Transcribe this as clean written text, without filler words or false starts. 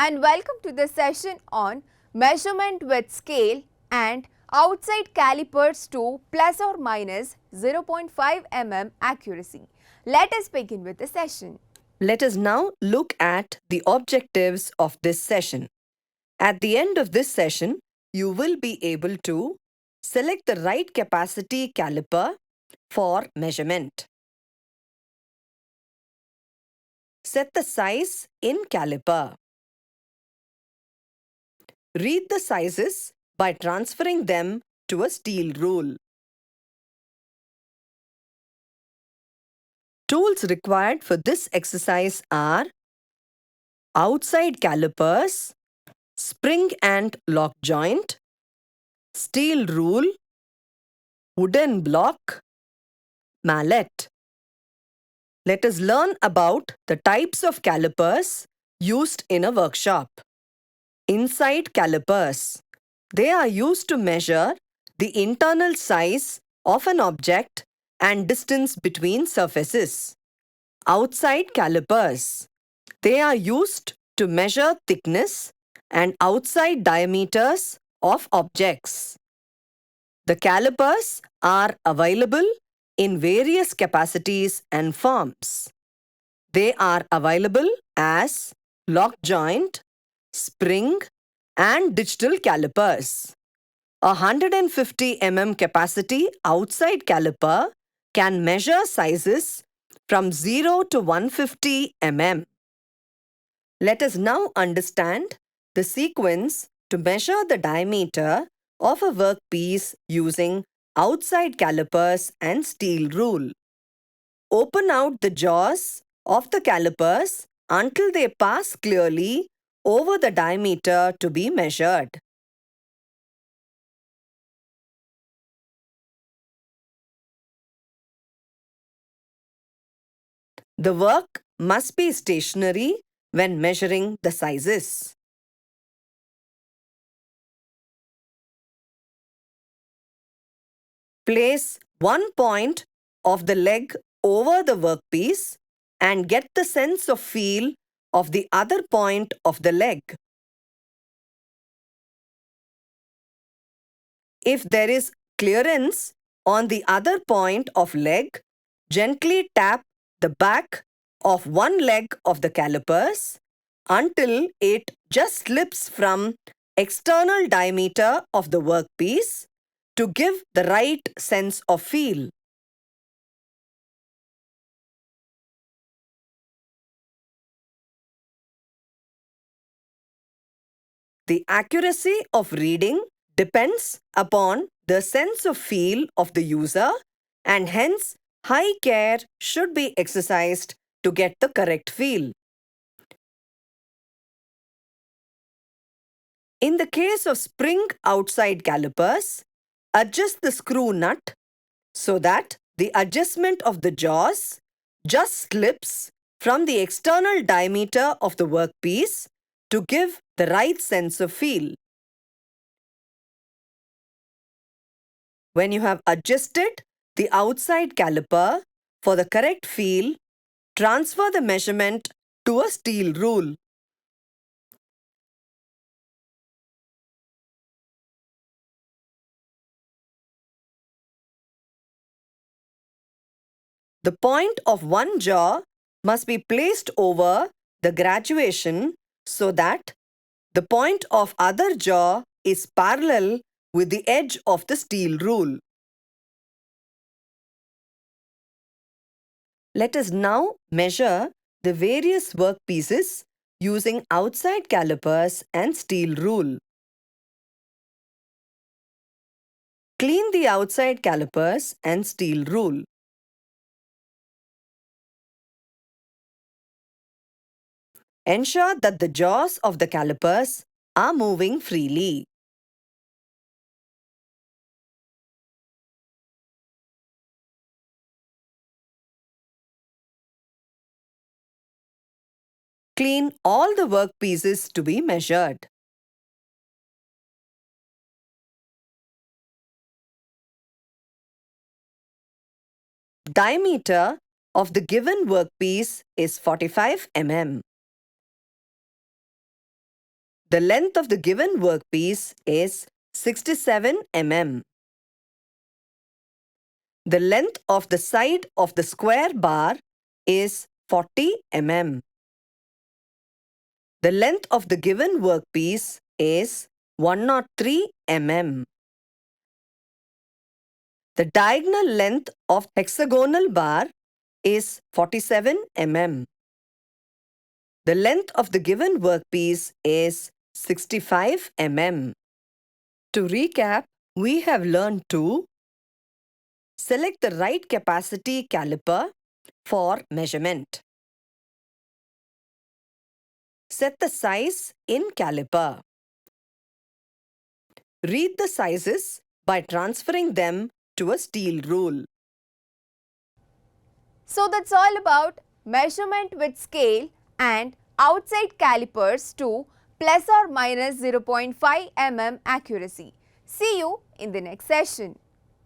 and welcome to the session on measurement with scale and outside calipers to plus or minus 0.5 mm accuracy. Let us begin with the session. Let us now look at the objectives of this session. At the end of this session, you will be able to select the right capacity caliper for measurement. Set the size in caliper. Read the sizes by transferring them to a steel rule. Tools required for this exercise are outside calipers, spring and lock joint, steel rule, wooden block, mallet. Let us learn about the types of calipers used in a workshop. Inside calipers. They are used to measure the internal size of an object and distance between surfaces. Outside calipers. They are used to measure thickness and outside diameters of objects. The calipers are available in various capacities and forms. They are available as lock joint, spring, and digital calipers. A 150 mm capacity outside caliper can measure sizes from 0 to 150 mm. Let us now understand the sequence to measure the diameter of a workpiece using outside calipers and steel rule. Open out the jaws of the calipers until they pass clearly over the diameter to be measured. The work must be stationary when measuring the sizes. Place one point of the leg over the workpiece and get the sense of feel of the other point of the leg. If there is clearance on the other point of leg, gently tap the back of one leg of the calipers until it just slips from external diameter of the workpiece to give the right sense of feel. The accuracy of reading depends upon the sense of feel of the user, and hence high care should be exercised to get the correct feel. In the case of spring outside calipers, adjust the screw nut so that the adjustment of the jaws just slips from the external diameter of the workpiece to give the right sense of feel. When you have adjusted the outside caliper for the correct feel, transfer the measurement to a steel rule. The point of one jaw must be placed over the graduation so that the point of other jaw is parallel with the edge of the steel rule. Let us now measure the various workpieces using outside calipers and steel rule. Clean the outside calipers and steel rule. Ensure that the jaws of the calipers are moving freely. Clean all the workpieces to be measured. Diameter of the given workpiece is 45 mm. The length of the given workpiece is 67 mm. The length of the side of the square bar is 40 mm. The length of the given workpiece is 103 mm. The diagonal length of hexagonal bar is 47 mm. The length of the given workpiece is 65 mm. To recap, we have learned to select the right capacity caliper for measurement. Set the size in caliper. Read the sizes by transferring them to a steel rule. So that's all about measurement with scale and outside calipers to plus or minus 0.5 mm accuracy. See you in the next session.